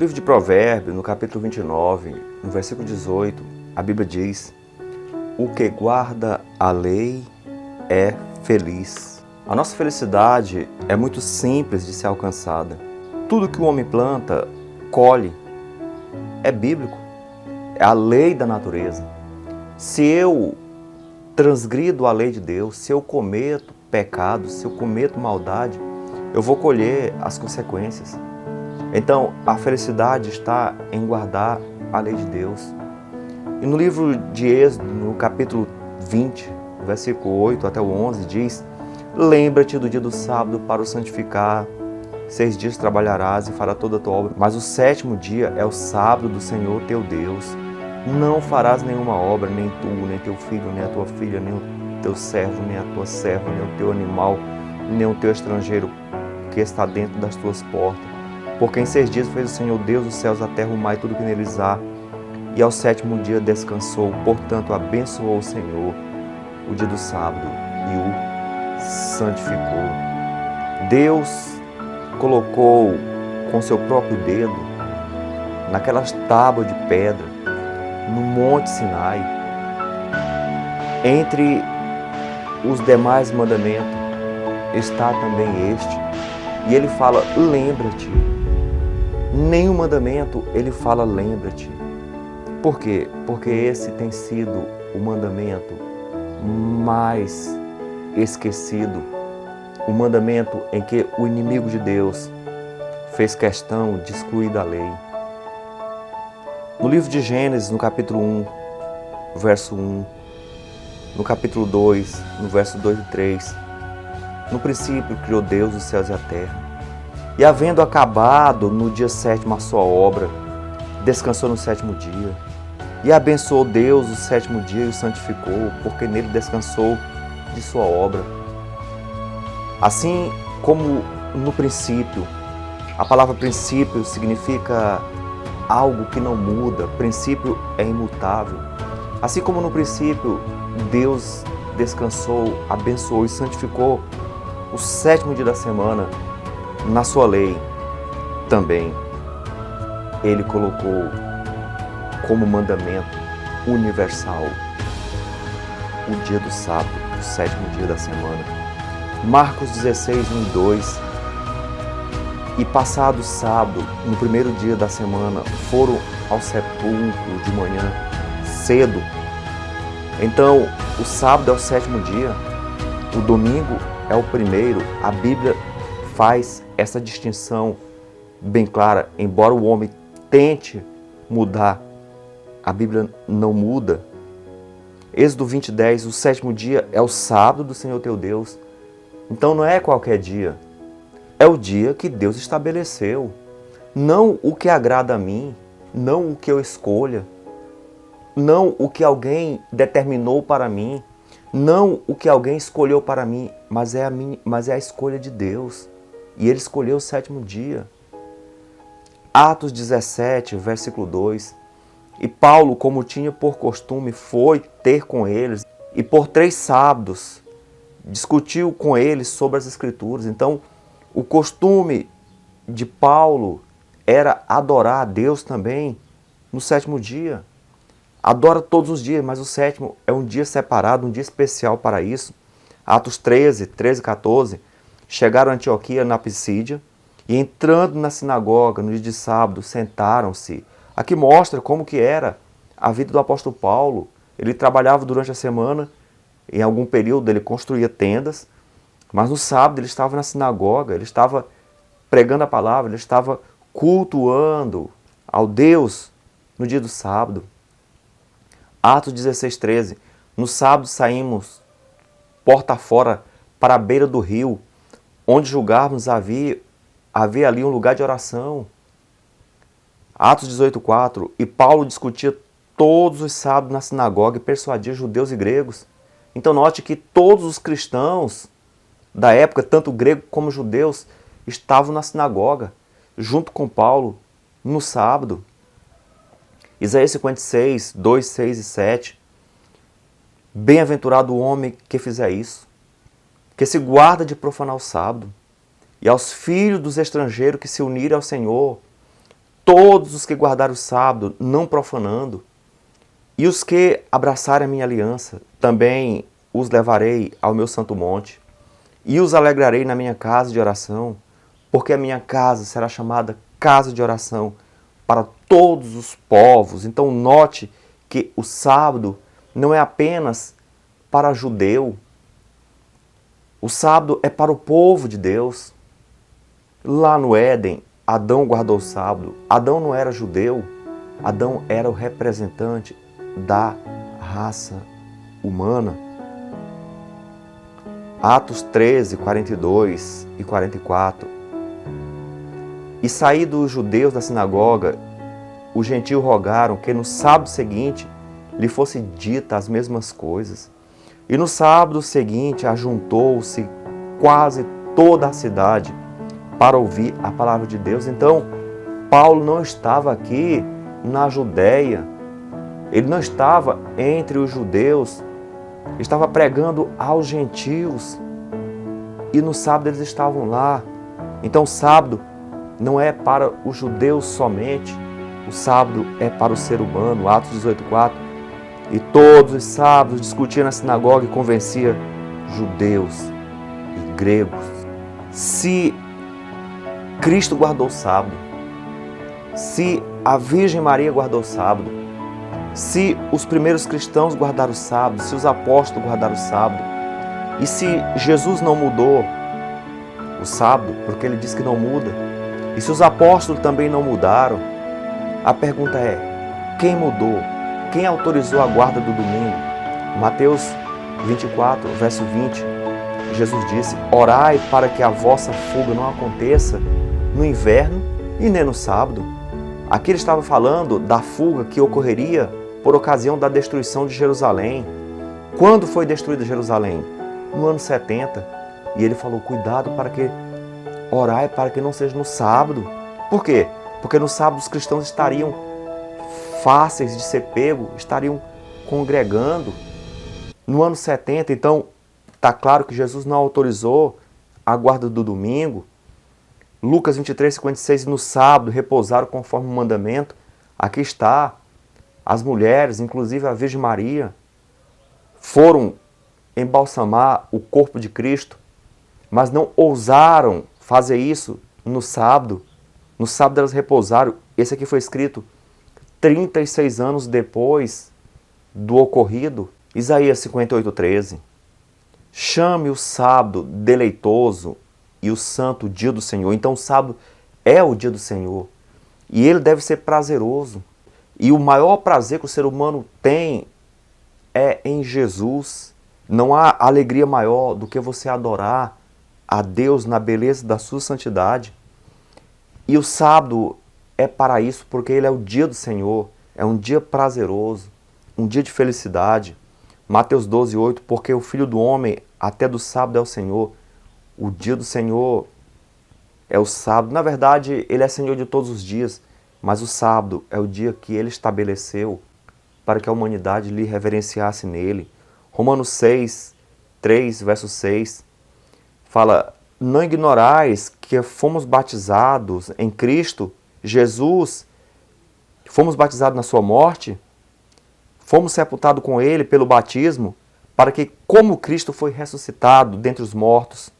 livro de Provérbios, no capítulo 29, no versículo 18, a Bíblia diz: o que guarda a lei é feliz. A nossa felicidade é muito simples de ser alcançada. Tudo que o homem planta, colhe. É bíblico. É a lei da natureza. Se eu transgrido a lei de Deus, se eu cometo pecado, se eu cometo maldade, eu vou colher as consequências. Então, a felicidade está em guardar a lei de Deus. E no livro de Êxodo, no capítulo 20, versículo 8 até o 11, diz: lembra-te do dia do sábado para o santificar. 6 dias trabalharás e farás toda a tua obra, mas o 7º dia é o sábado do Senhor teu Deus. Não farás nenhuma obra, nem tu, nem teu filho, nem a tua filha, nem o teu servo, nem a tua serva, nem o teu animal, nem o teu estrangeiro que está dentro das tuas portas. Porque em 6 dias fez o Senhor Deus os céus, a terra, o mar e tudo que neles há. E ao 7º dia descansou, portanto abençoou o Senhor o dia do sábado e o santificou. Deus colocou com seu próprio dedo naquelas tábuas de pedra no Monte Sinai, entre os demais mandamentos está também este, e ele fala: lembra-te. Nenhum mandamento ele fala: lembra-te. Por quê? Porque esse tem sido o mandamento mais esquecido, o mandamento em que o inimigo de Deus fez questão de excluir da lei. No livro de Gênesis, no capítulo 1, verso 1, no capítulo 2, no verso 2 e 3, no princípio criou Deus os céus e a terra, e havendo acabado no dia 7º a sua obra, descansou no 7º dia, e abençoou Deus o 7º dia e o santificou, porque nele descansou de sua obra. Assim como no princípio, a palavra princípio significa algo que não muda, princípio é imutável. Assim como no princípio Deus descansou, abençoou e santificou o 7º dia da semana na sua lei, também Ele colocou como mandamento universal o dia do sábado, o 7º dia da semana. Marcos 16, 1 e 2. E passado o sábado, no primeiro dia da semana, foram ao sepulcro de manhã cedo. Então, o sábado é o 7º dia, o domingo é o primeiro. A Bíblia faz essa distinção bem clara. Embora o homem tente mudar, a Bíblia não muda. Êxodo 20, 10, o 7º dia é o sábado do Senhor teu Deus. Então não é qualquer dia. É o dia que Deus estabeleceu. Não o que agrada a mim, não o que eu escolha, não o que alguém determinou para mim, não o que alguém escolheu para mim, mas é a escolha de Deus. E Ele escolheu o 7º dia. Atos 17, versículo 2. E Paulo, como tinha por costume, foi ter com eles e por 3 sábados discutiu com eles sobre as Escrituras. Então, o costume de Paulo era adorar a Deus também no 7º dia. Adora todos os dias, mas o 7º é um dia separado, um dia especial para isso. Atos 13, 13 e 14, chegaram a Antioquia, na Pisídia, e entrando na sinagoga no dia de sábado, sentaram-se. Aqui mostra como que era a vida do apóstolo Paulo. Ele trabalhava durante a semana, em algum período ele construía tendas, mas no sábado ele estava na sinagoga, ele estava pregando a palavra, ele estava cultuando ao Deus no dia do sábado. Atos 16, 13. No sábado saímos porta fora para a beira do rio, onde julgávamos havia ali um lugar de oração. Atos 18, 4. E Paulo discutia todos os sábados na sinagoga e persuadia judeus e gregos. Então note que todos os cristãos da época, tanto gregos como judeus, estavam na sinagoga, junto com Paulo, no sábado. Isaías 56, 2, 6 e 7. Bem-aventurado o homem que fizer isso, que se guarda de profanar o sábado, e aos filhos dos estrangeiros que se unirem ao Senhor, todos os que guardarem o sábado, não profanando, e os que abraçarem a minha aliança, também os levarei ao meu santo monte, e os alegrarei na minha casa de oração, porque a minha casa será chamada casa de oração para todos os povos. Então note que o sábado não é apenas para judeu, o sábado é para o povo de Deus. Lá no Éden, Adão guardou o sábado. Adão não era judeu, Adão era o representante da raça humana. Atos 13, 42 e 44. E saídos os judeus da sinagoga, os gentios rogaram que no sábado seguinte lhe fosse dita as mesmas coisas. E no sábado seguinte ajuntou-se quase toda a cidade para ouvir a palavra de Deus. Então, Paulo não estava aqui na Judéia, ele não estava entre os judeus, estava pregando aos gentios. E no sábado eles estavam lá. Então, o sábado não é para os judeus somente, o sábado é para o ser humano. Atos 18:4. E todos os sábados discutia na sinagoga e convencia judeus e gregos. Se Cristo guardou o sábado, se a Virgem Maria guardou o sábado, se os primeiros cristãos guardaram o sábado, se os apóstolos guardaram o sábado, e se Jesus não mudou o sábado, porque ele diz que não muda, e se os apóstolos também não mudaram, a pergunta é: quem mudou? Quem autorizou a guarda do domingo? Mateus 24, verso 20, Jesus disse: orai para que a vossa fuga não aconteça no inverno e nem no sábado. Aqui ele estava falando da fuga que ocorreria por ocasião da destruição de Jerusalém. Quando foi destruída Jerusalém? No ano 70. E ele falou: cuidado para que orai para que não seja no sábado. Por quê? Porque no sábado os cristãos estariam fáceis de ser pego, estariam congregando. No ano 70, então, está claro que Jesus não autorizou a guarda do domingo. Lucas 23, 56, no sábado repousaram conforme o mandamento. Aqui está, as mulheres, inclusive a Virgem Maria, foram embalsamar o corpo de Cristo, mas não ousaram fazer isso no sábado. No sábado elas repousaram. Esse aqui foi escrito 36 anos depois do ocorrido. Isaías 58:13. Chame o sábado deleitoso e o santo dia do Senhor. Então o sábado é o dia do Senhor. E ele deve ser prazeroso. E o maior prazer que o ser humano tem é em Jesus. Não há alegria maior do que você adorar a Deus na beleza da sua santidade. E o sábado é para isso, porque ele é o dia do Senhor, é um dia prazeroso, um dia de felicidade. Mateus 12:8, porque o Filho do Homem até do sábado é o Senhor. O dia do Senhor é o sábado. Na verdade, ele é Senhor de todos os dias, mas o sábado é o dia que ele estabeleceu para que a humanidade lhe reverenciasse nele. Romanos 6:3, verso 6, fala: não ignorais que fomos batizados em Cristo Jesus, fomos batizados na sua morte, fomos sepultados com ele pelo batismo, para que, como Cristo foi ressuscitado dentre os mortos,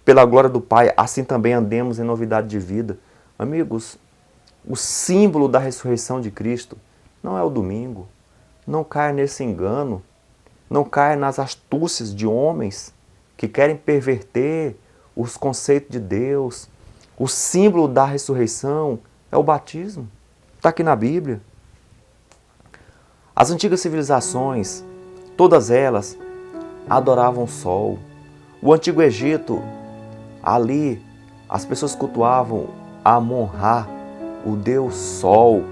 pela glória do Pai, assim também andemos em novidade de vida. Amigos, o símbolo da ressurreição de Cristo não é o domingo. Não caia nesse engano, não caia nas astúcias de homens que querem perverter os conceitos de Deus. O símbolo da ressurreição é o batismo. Está aqui na Bíblia. As antigas civilizações, todas elas, adoravam o sol. O Antigo Egito, ali, as pessoas cultuavam Amon-Ra, o deus Sol.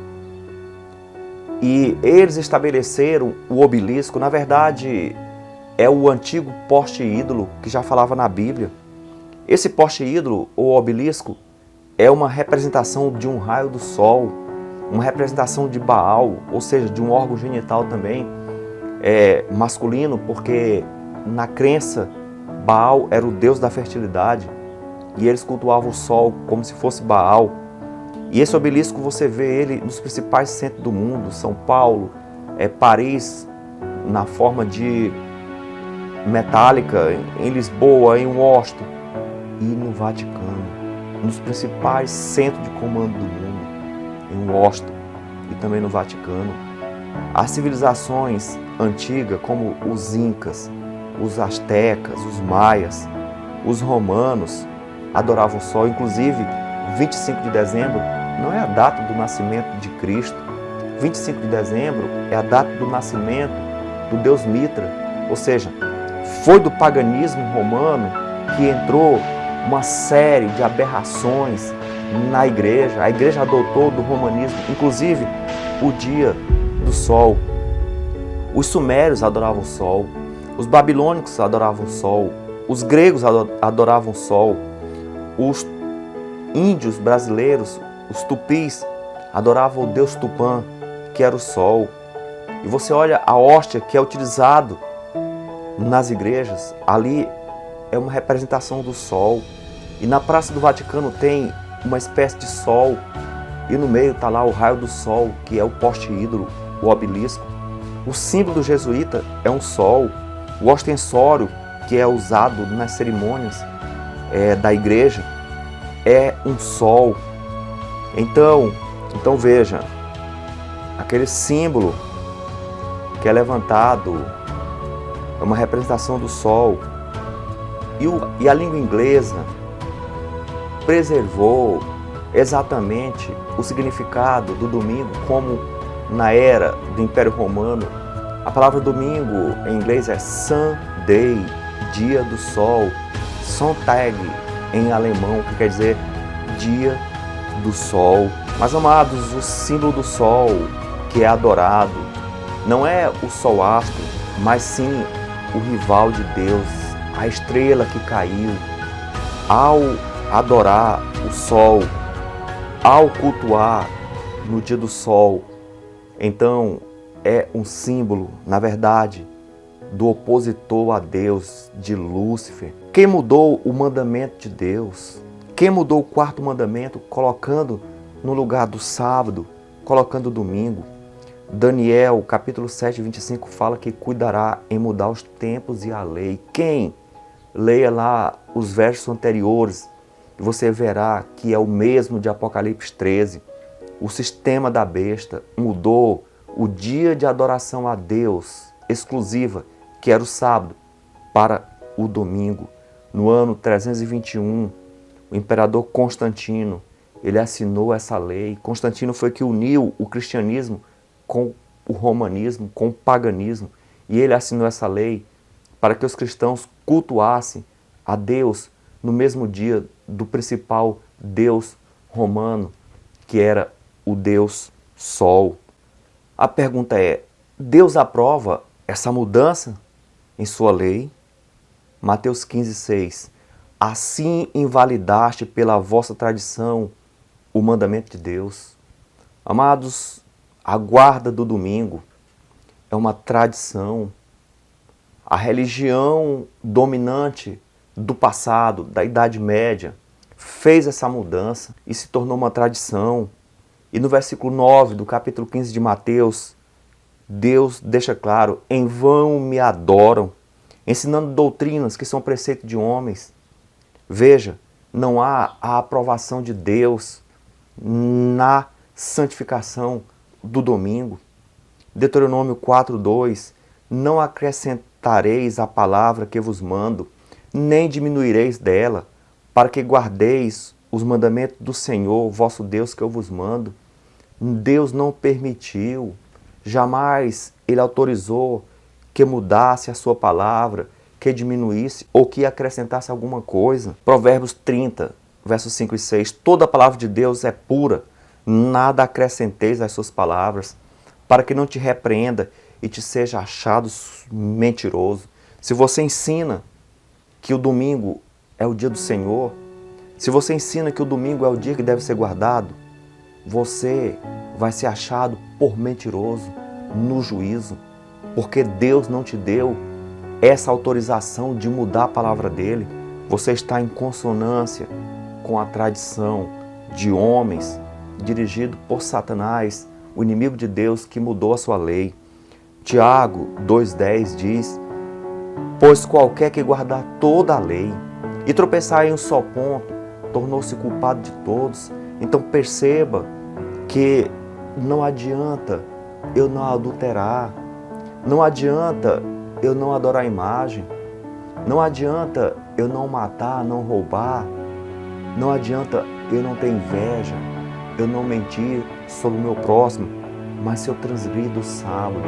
E eles estabeleceram o obelisco. Na verdade, é o antigo poste ídolo que já falava na Bíblia. Esse poste ídolo, ou obelisco, é uma representação de um raio do sol, uma representação de Baal, ou seja, de um órgão genital também masculino, porque na crença Baal era o deus da fertilidade e eles cultuavam o sol como se fosse Baal. E esse obelisco você vê ele nos principais centros do mundo, São Paulo, Paris, na forma de metálica, em Lisboa, em Washington e no Vaticano, nos principais centros de comando do mundo, em Washington e também no Vaticano. As civilizações antigas, como os Incas, os Astecas, os Maias, os Romanos, adoravam o sol. Inclusive, 25 de dezembro não é a data do nascimento de Cristo. 25 de dezembro é a data do nascimento do deus Mitra. Ou seja, foi do paganismo romano que entrou uma série de aberrações na igreja. A igreja adotou do romanismo, inclusive o dia do sol. Os sumérios adoravam o sol, os babilônicos adoravam o sol, os gregos adoravam o sol, os índios brasileiros, os tupis, adoravam o deus Tupã, que era o sol. E você olha a hóstia que é utilizado nas igrejas, ali é uma representação do sol. E na Praça do Vaticano tem uma espécie de sol, e no meio está lá o raio do sol, que é o poste ídolo, o obelisco. O símbolo do jesuíta é um sol. O ostensório, que é usado nas cerimônias da igreja, é um sol. Então veja, aquele símbolo que é levantado é uma representação do sol. E a língua inglesa preservou exatamente o significado do domingo, como na era do Império Romano. A palavra domingo em inglês é Sunday, dia do sol. Sonntag em alemão, que quer dizer dia do sol. Mas, amados, o símbolo do sol que é adorado não é o sol astro, mas sim o rival de Deus, a estrela que caiu. Ao adorar o sol, ao cultuar no dia do sol, então é um símbolo, na verdade, do opositor a Deus, de Lúcifer. Quem mudou o mandamento de Deus? Quem mudou o quarto mandamento, colocando no lugar do sábado, colocando o domingo? Daniel, capítulo 7, 25, fala que cuidará em mudar os tempos e a lei. Quem? Leia lá os versos anteriores e você verá que é o mesmo de Apocalipse 13. O sistema da besta mudou o dia de adoração a Deus exclusiva, que era o sábado, para o domingo. No ano 321, o imperador Constantino, ele assinou essa lei. Constantino foi que uniu o cristianismo com o romanismo, com o paganismo. E ele assinou essa lei para que os cristãos cultuassem a Deus no mesmo dia do principal deus romano, que era o deus Sol. A pergunta é, Deus aprova essa mudança em sua lei? Mateus 15, 6. Assim invalidaste pela vossa tradição o mandamento de Deus. Amados, a guarda do domingo é uma tradição. A religião dominante do passado, da Idade Média, fez essa mudança e se tornou uma tradição. E no versículo 9 do capítulo 15 de Mateus, Deus deixa claro, em vão me adoram, ensinando doutrinas que são preceito de homens. Veja, não há a aprovação de Deus na santificação do domingo. Deuteronômio 4:2, não acrescentareis a palavra que vos mando, nem diminuireis dela, para que guardeis os mandamentos do Senhor, vosso Deus, que eu vos mando. Deus não permitiu, jamais Ele autorizou que mudasse a sua palavra, que diminuísse ou que acrescentasse alguma coisa. Provérbios 30, versos 5 e 6. Toda a palavra de Deus é pura, nada acrescenteis às suas palavras, para que não te repreenda e te seja achado mentiroso. Se você ensina que o domingo é o dia do Senhor, se você ensina que o domingo é o dia que deve ser guardado, você vai ser achado por mentiroso no juízo, porque Deus não te deu essa autorização de mudar a palavra dele. Você está em consonância com a tradição de homens dirigido por Satanás, o inimigo de Deus que mudou a sua lei. Tiago 2,10 diz: pois qualquer que guardar toda a lei e tropeçar em um só ponto, tornou-se culpado de todos. Então perceba que não adianta eu não adulterar, não adianta eu não adorar a imagem, não adianta eu não matar, não roubar, não adianta eu não ter inveja, eu não mentir sobre o meu próximo, mas se eu transgrir do sábado,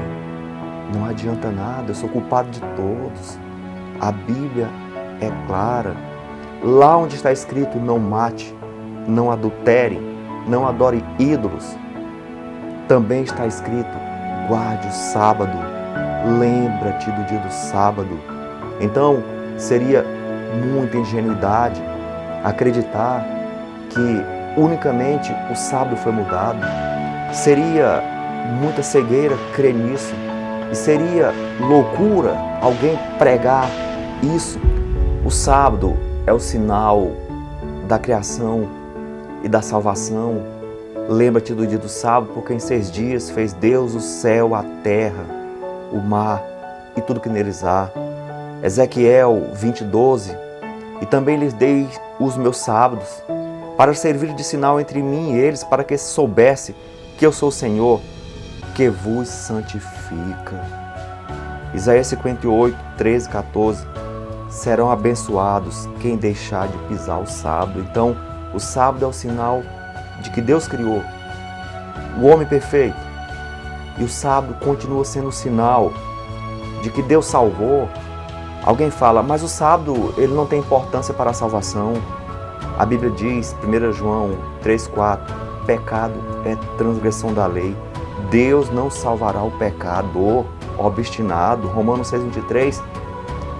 não adianta nada, eu sou culpado de todos. A Bíblia é clara. Lá onde está escrito não mate, não adultere, não adore ídolos, também está escrito guarde o sábado, lembra-te do dia do sábado. Então seria muita ingenuidade acreditar que unicamente o sábado foi mudado. Seria muita cegueira crer nisso. E seria loucura alguém pregar isso. O sábado é o sinal da criação e da salvação. Lembra-te do dia do sábado, porque em 6 dias fez Deus o céu, a terra, o mar e tudo que neles há. Ezequiel 20:12. E também lhes dei os meus sábados, para servir de sinal entre mim e eles, para que soubesse que eu sou o Senhor, que vos santifica. Isaías 58, 13, 14. Serão abençoados quem deixar de pisar o sábado. Então, o sábado é o sinal de que Deus criou o homem perfeito. E o sábado continua sendo o sinal de que Deus salvou. Alguém fala, mas o sábado ele não tem importância para a salvação. A Bíblia diz, 1 João 3,4, pecado é transgressão da lei. Deus não salvará o pecador obstinado. Romanos 6,23,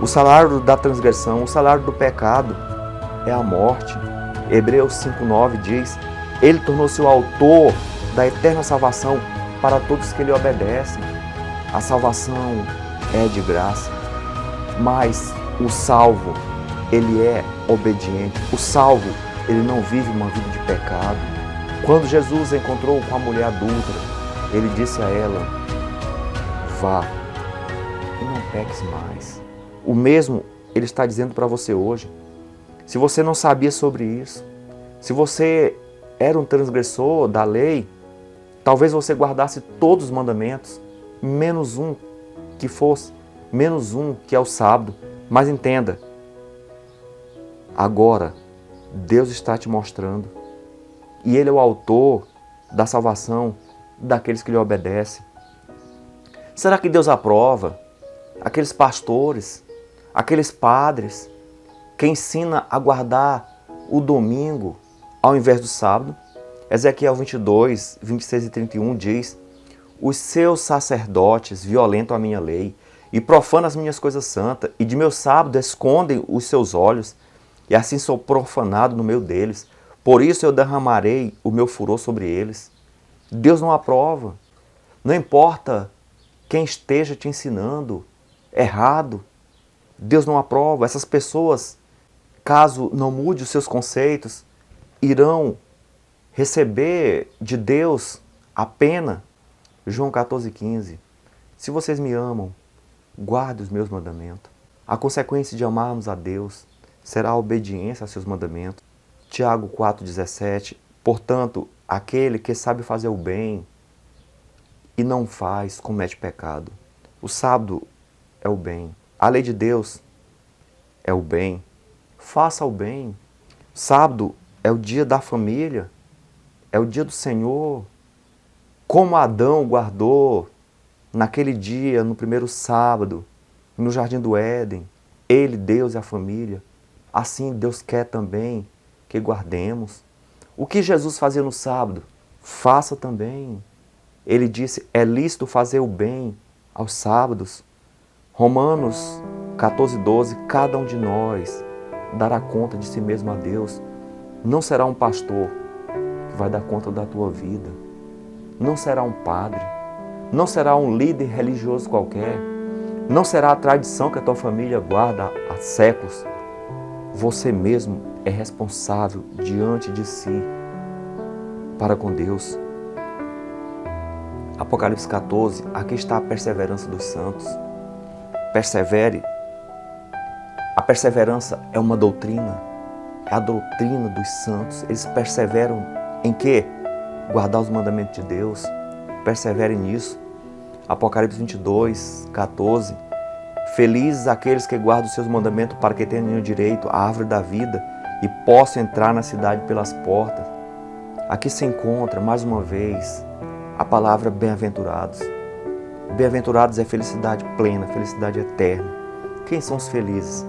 o salário da transgressão, o salário do pecado é a morte. Hebreus 5,9 diz, ele tornou-se o autor da eterna salvação para todos que lhe obedecem. A salvação é de graça, mas o salvo, ele é obediente. O salvo, ele não vive uma vida de pecado. Quando Jesus encontrou com a mulher adúltera, ele disse a ela, vá e não peques mais. O mesmo ele está dizendo para você hoje. Se você não sabia sobre isso, se você era um transgressor da lei, talvez você guardasse todos os mandamentos, menos um que fosse, menos um que é o sábado. Mas entenda, agora Deus está te mostrando e Ele é o autor da salvação daqueles que lhe obedecem. Será que Deus aprova aqueles pastores, aqueles padres que ensinam a guardar o domingo ao invés do sábado? Ezequiel 22, 26 e 31 diz, os seus sacerdotes violentam a minha lei e profanam as minhas coisas santas, e de meu sábado escondem os seus olhos, e assim sou profanado no meio deles. Por isso eu derramarei o meu furor sobre eles. Deus não aprova. Não importa quem esteja te ensinando errado, Deus não aprova. Essas pessoas, caso não mude os seus conceitos, irão receber de Deus a pena. João 14,15. Se vocês me amam, guarde os meus mandamentos. A consequência de amarmos a Deus será a obediência aos seus mandamentos. Tiago 4,17. Portanto, aquele que sabe fazer o bem e não faz, comete pecado. O sábado é o bem. A lei de Deus é o bem. Faça o bem. Sábado é o dia da família. É o dia do Senhor. Como Adão guardou naquele dia, no primeiro sábado, no Jardim do Éden, ele, Deus e a família, assim Deus quer também que guardemos. O que Jesus fazia no sábado, faça também. Ele disse, é lícito fazer o bem aos sábados. Romanos 14,12, cada um de nós dará conta de si mesmo a Deus. Não será um pastor que vai dar conta da tua vida. Não será um padre. Não será um líder religioso qualquer. Não será a tradição que a tua família guarda há séculos. Você mesmo é responsável diante de si para com Deus. Apocalipse 14, aqui está a perseverança dos santos. Persevere. A perseverança é uma doutrina, é a doutrina dos santos. Eles perseveram em quê? Guardar os mandamentos de Deus. Persevere nisso. Apocalipse 22, 14. Felizes aqueles que guardam os seus mandamentos para que tenham direito à árvore da vida e possam entrar na cidade pelas portas. Aqui se encontra, mais uma vez, a palavra bem-aventurados. Bem-aventurados é felicidade plena, felicidade eterna. Quem são os felizes?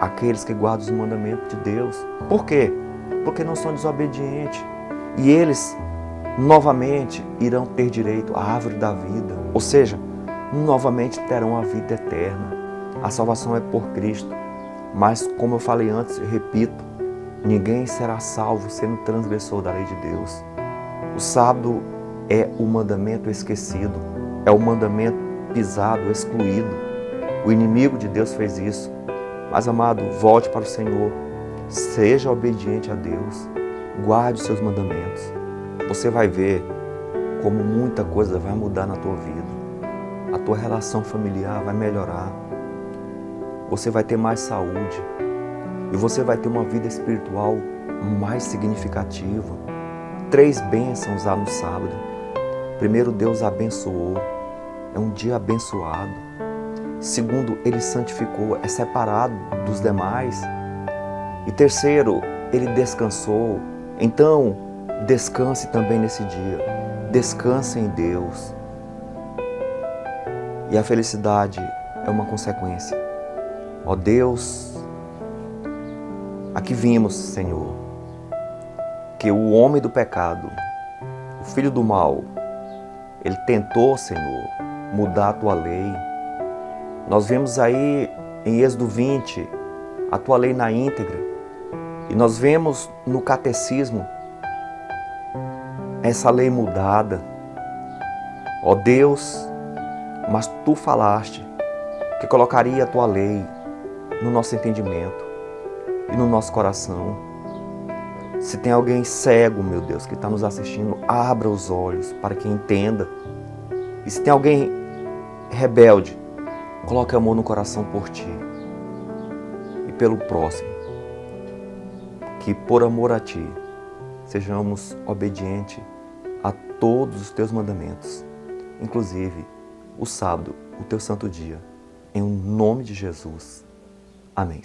Aqueles que guardam os mandamentos de Deus. Por quê? Porque não são desobedientes. E eles, novamente, irão ter direito à árvore da vida. Ou seja, novamente terão a vida eterna. A salvação é por Cristo. Mas, como eu falei antes, eu repito, ninguém será salvo sendo transgressor da lei de Deus. O sábado é o mandamento esquecido, é o mandamento pisado, excluído. O inimigo de Deus fez isso. Mas, amado, volte para o Senhor. Seja obediente a Deus. Guarde os seus mandamentos. Você vai ver como muita coisa vai mudar na tua vida. A tua relação familiar vai melhorar. Você vai ter mais saúde. E você vai ter uma vida espiritual mais significativa. 3 bênçãos há no sábado. Primeiro, Deus abençoou. É um dia abençoado. Segundo, Ele santificou, é separado dos demais. E terceiro, Ele descansou. Então, descanse também nesse dia. Descanse em Deus. E a felicidade é uma consequência. Ó Deus, aqui vimos, Senhor, que o homem do pecado, o filho do mal, ele tentou, Senhor, mudar a tua lei. Nós vemos aí em Êxodo 20 a tua lei na íntegra. E nós vemos no catecismo essa lei mudada. Ó Deus, mas tu falaste que colocaria a tua lei no nosso entendimento e no nosso coração. Se tem alguém cego, meu Deus, que está nos assistindo, abra os olhos para que entenda. E se tem alguém rebelde, coloque amor no coração por ti e pelo próximo. Que por amor a ti, sejamos obedientes a todos os teus mandamentos, inclusive o sábado, o teu santo dia. Em nome de Jesus. Amém.